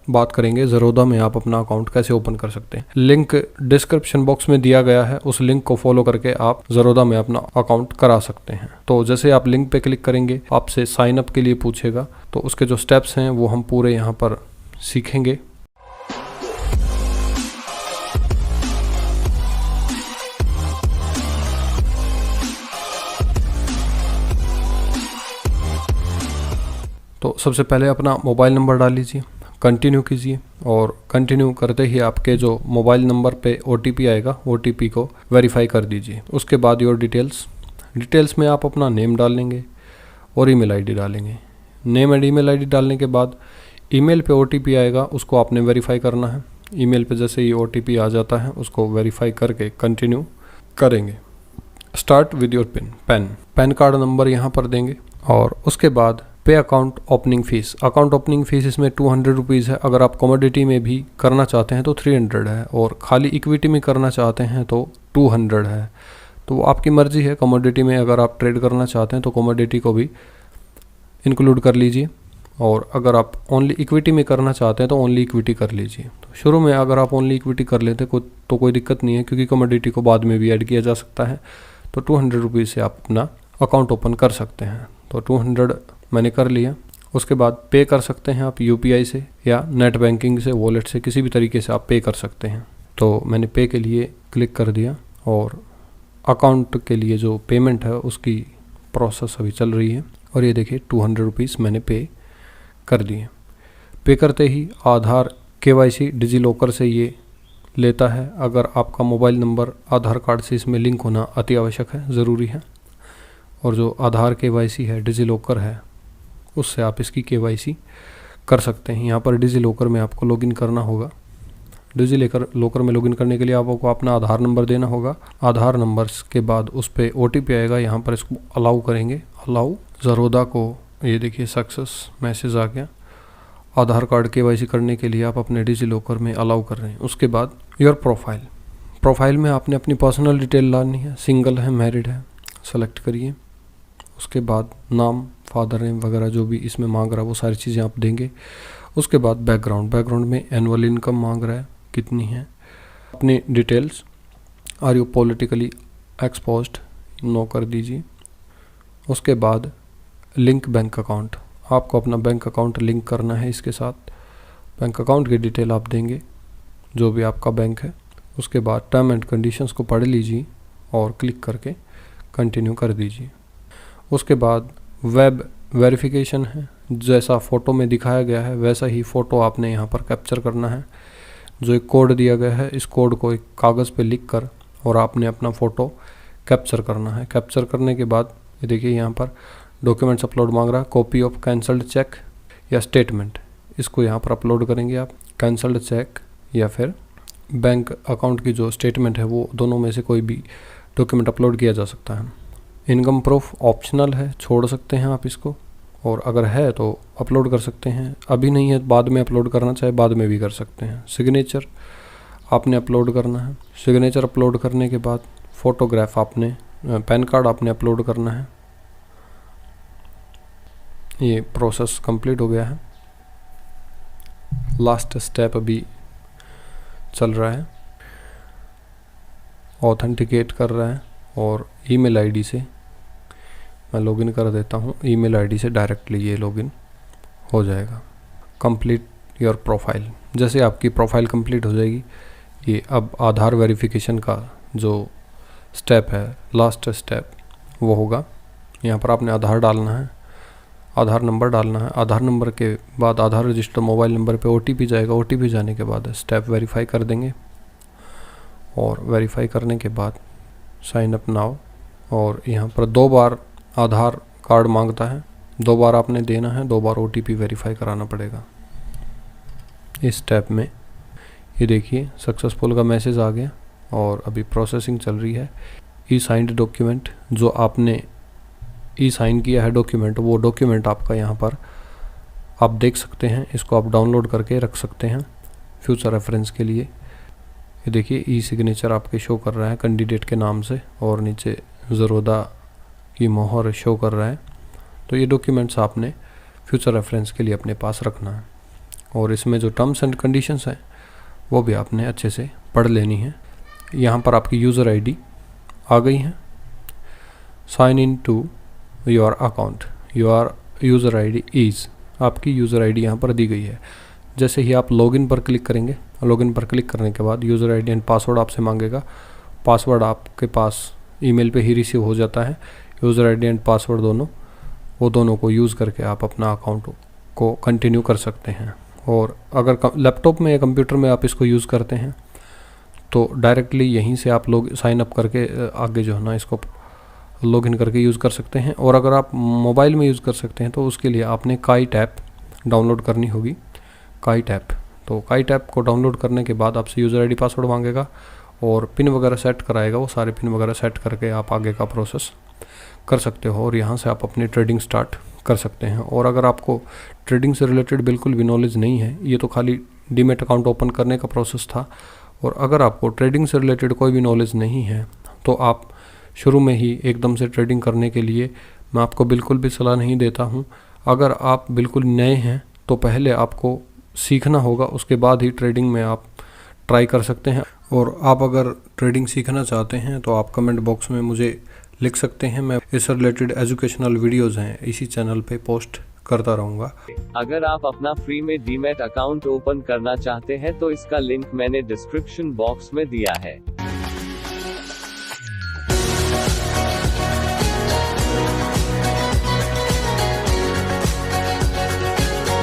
बात करेंगे ज़रोदा में आप अपना अकाउंट कैसे ओपन कर सकते हैं। लिंक डिस्क्रिप्शन बॉक्स में दिया गया है, उस लिंक को फॉलो करके आप ज़रोदा में अपना अकाउंट करा सकते हैं। तो जैसे आप लिंक पे क्लिक करेंगे आपसे साइन अप के लिए पूछेगा, तो उसके जो स्टेप्स हैं वो हम पूरे यहाँ पर सीखेंगे। तो सबसे पहले अपना मोबाइल नंबर डाल लीजिए, कंटिन्यू कीजिए और कंटिन्यू करते ही आपके जो मोबाइल नंबर पे OTP आएगा, OTP को वेरीफाई कर दीजिए। उसके बाद योर डिटेल्स में आप अपना नेम डाल लेंगे और ईमेल आईडी डालेंगे। नेम एंड ईमेल आईडी डालने के बाद ईमेल पे OTP आएगा, उसको आपने वेरीफाई करना है। ईमेल पे जैसे ही OTP आ जाता है उसको वेरीफाई करके कंटिन्यू करेंगे। Start with your pan card number यहाँ पर देंगे और उसके बाद पे account opening fees. Account opening fees इसमें 200 रुपीज़ है। अगर आप कमोडिटी में भी करना चाहते हैं तो 300 है और खाली इक्विटी में करना चाहते हैं तो 200 है। तो आपकी मर्ज़ी है। कमोडिटी में अगर आप ट्रेड करना चाहते हैं तो कमोडिटी को भी इंक्लूड कर लीजिए और अगर आप ओनली इक्विटी में करना चाहते हैं तो ओनली इक्विटी कर लीजिए। तो शुरू में अगर आप ओनली इक्विटी कर लेते तो कोई दिक्कत नहीं है, क्योंकि कमोडिटी को बाद में भी ऐड किया जा सकता है। तो 200 रुपीज़ से आप अपना अकाउंट ओपन कर सकते हैं। तो 200 मैंने कर लिया। उसके बाद पे कर सकते हैं आप UPI से या नेट बैंकिंग से, वॉलेट से, किसी भी तरीके से आप पे कर सकते हैं। तो मैंने पे के लिए क्लिक कर दिया और अकाउंट के लिए जो पेमेंट है उसकी प्रोसेस अभी चल रही है और ये देखिए 200 रुपीज़ मैंने पे कर दिए। पे करते ही आधार KYC डिजी लॉकर से ये लेता है। अगर आपका मोबाइल नंबर आधार कार्ड से इसमें लिंक होना अति आवश्यक है, ज़रूरी है। और जो आधार KYC है, डिजी लॉकर है, उससे आप इसकी KYC कर सकते हैं। यहाँ पर डिजी लॉकर में आपको लॉगिन करना होगा। डिजी लॉकर में लॉगिन करने के लिए आपको अपना आधार नंबर देना होगा। आधार नंबर के बाद उस पर OTP आएगा। यहाँ पर इसको अलाउ करेंगे। अलाउ ज़रोदा को, ये देखिए सक्सेस मैसेज आ गया। आधार कार्ड KYC करने के लिए आप अपने डिजी लॉकर में अलाउ कर रहे हैं। उसके बाद योर प्रोफाइल में आपने अपनी पर्सनल डिटेल डालनी है। सिंगल है, मैरिड है, सेलेक्ट करिए। उसके बाद नाम, फादर नेम वगैरह जो भी इसमें मांग रहा है वो सारी चीज़ें आप देंगे। उसके बाद बैकग्राउंड में एनुअल इनकम मांग रहा है, कितनी है। अपनी details, are you politically exposed, no कर दीजिए। उसके बाद लिंक बैंक अकाउंट, आपको अपना बैंक अकाउंट लिंक करना है इसके साथ। बैंक अकाउंट की डिटेल आप देंगे, जो भी आपका बैंक है। उसके बाद टर्म एंड कंडीशंस को पढ़ लीजिए और क्लिक करके कंटिन्यू कर दीजिए। उसके बाद वेब वेरिफिकेशन है। जैसा फ़ोटो में दिखाया गया है वैसा ही फ़ोटो आपने यहाँ पर कैप्चर करना है। जो एक कोड दिया गया है, इस कोड को एक कागज़ पे लिख कर और आपने अपना फ़ोटो कैप्चर करना है। कैप्चर करने के बाद ये देखिए यहाँ पर डॉक्यूमेंट्स अपलोड मांग रहा है। कॉपी ऑफ कैंसल्ड चेक या स्टेटमेंट, इसको यहाँ पर अपलोड करेंगे आप। कैंसल्ड चेक या फिर बैंक अकाउंट की जो स्टेटमेंट है, वो दोनों में से कोई भी डॉक्यूमेंट अपलोड किया जा सकता है। इनकम प्रूफ ऑप्शनल है, छोड़ सकते हैं आप इसको, और अगर है तो अपलोड कर सकते हैं। अभी नहीं है, बाद में अपलोड करना चाहे बाद में भी कर सकते हैं। सिग्नेचर आपने अपलोड करना है। सिग्नेचर अपलोड करने के बाद फ़ोटोग्राफ आपने, पैन कार्ड आपने अपलोड करना है। ये प्रोसेस कंप्लीट हो गया है। लास्ट स्टेप अभी चल रहा है, ऑथेंटिकेट कर रहा है और ईमेल आईडी से मैं लॉगिन कर देता हूँ। ईमेल आईडी से डायरेक्टली ये लॉगिन हो जाएगा। कंप्लीट योर प्रोफाइल, जैसे आपकी प्रोफाइल कंप्लीट हो जाएगी, ये अब आधार वेरिफिकेशन का जो स्टेप है, लास्ट स्टेप, वो होगा। यहाँ पर आपने आधार डालना है, आधार नंबर डालना है। आधार नंबर के बाद आधार रजिस्टर मोबाइल नंबर पे OTP जाएगा। OTP जाने के बाद स्टेप वेरीफाई कर देंगे और वेरीफाई करने के बाद साइन अप नाउ। और यहाँ पर 2 बार आधार कार्ड मांगता है, 2 बार आपने देना है, 2 बार OTP वेरीफाई कराना पड़ेगा। इस स्टेप में ये देखिए सक्सेसफुल का मैसेज आ गया और अभी प्रोसेसिंग चल रही है। ई साइंड डॉक्यूमेंट, जो आपने ई साइन किया है डॉक्यूमेंट, वो डॉक्यूमेंट आपका यहाँ पर आप देख सकते हैं। इसको आप डाउनलोड करके रख सकते हैं फ्यूचर रेफरेंस के लिए। ये देखिए ई सिग्नेचर आपके शो कर रहा है कैंडिडेट के नाम से और नीचे ज़रोदा की मोहर शो कर रहा है। तो ये डॉक्यूमेंट्स आपने फ्यूचर रेफरेंस के लिए अपने पास रखना है। और इसमें जो टर्म्स एंड कंडीशंस हैं वो भी आपने अच्छे से पढ़ लेनी है। यहाँ पर आपकी यूज़र आईडी आ गई है। Sign in to your account, your user ID is, आपकी यूज़र आईडी यहाँ पर दी गई है। जैसे ही आप लॉगिन पर क्लिक करेंगे, लॉगिन पर क्लिक करने के बाद यूज़र आईडी एंड पासवर्ड आपसे मांगेगा। पासवर्ड आपके पास ईमेल पे ही रिसीव हो जाता है। यूज़र आईडी एंड पासवर्ड दोनों को यूज़ करके आप अपना अकाउंट को कंटिन्यू कर सकते हैं। और अगर लैपटॉप में या कंप्यूटर में आप इसको यूज़ करते हैं तो डायरेक्टली यहीं से आप लोग साइन अप करके आगे जो है ना इसको लॉगिन करके यूज़ कर सकते हैं। और अगर आप मोबाइल में यूज़ कर सकते हैं तो उसके लिए आपने काइट ऐप डाउनलोड करनी होगी। काइट ऐप, तो काइट ऐप को डाउनलोड करने के बाद आपसे यूज़र आईडी पासवर्ड मांगेगा और पिन वगैरह सेट कराएगा। वो सारे पिन वगैरह सेट करके आप आगे का प्रोसेस कर सकते हो और यहाँ से आप अपनी ट्रेडिंग स्टार्ट कर सकते हैं। और अगर आपको ट्रेडिंग से रिलेटेड बिल्कुल भी नॉलेज नहीं है, ये तो खाली डीमैट अकाउंट ओपन करने का प्रोसेस था, और अगर आपको ट्रेडिंग से रिलेटेड कोई भी नॉलेज नहीं है तो आप शुरू में ही एकदम से ट्रेडिंग करने के लिए मैं आपको बिल्कुल भी सलाह नहीं देता हूँ। अगर आप बिल्कुल नए हैं तो पहले आपको सीखना होगा, उसके बाद ही ट्रेडिंग में आप ट्राई कर सकते हैं। और आप अगर ट्रेडिंग सीखना चाहते हैं तो आप कमेंट बॉक्स में मुझे लिख सकते हैं। मैं इससे रिलेटेड एजुकेशनल वीडियोज़ हैं इसी चैनल पे पोस्ट करता रहूँगा। अगर आप अपना फ्री में डीमैट अकाउंट ओपन करना चाहते हैं तो इसका लिंक मैंने डिस्क्रिप्शन बॉक्स में दिया है।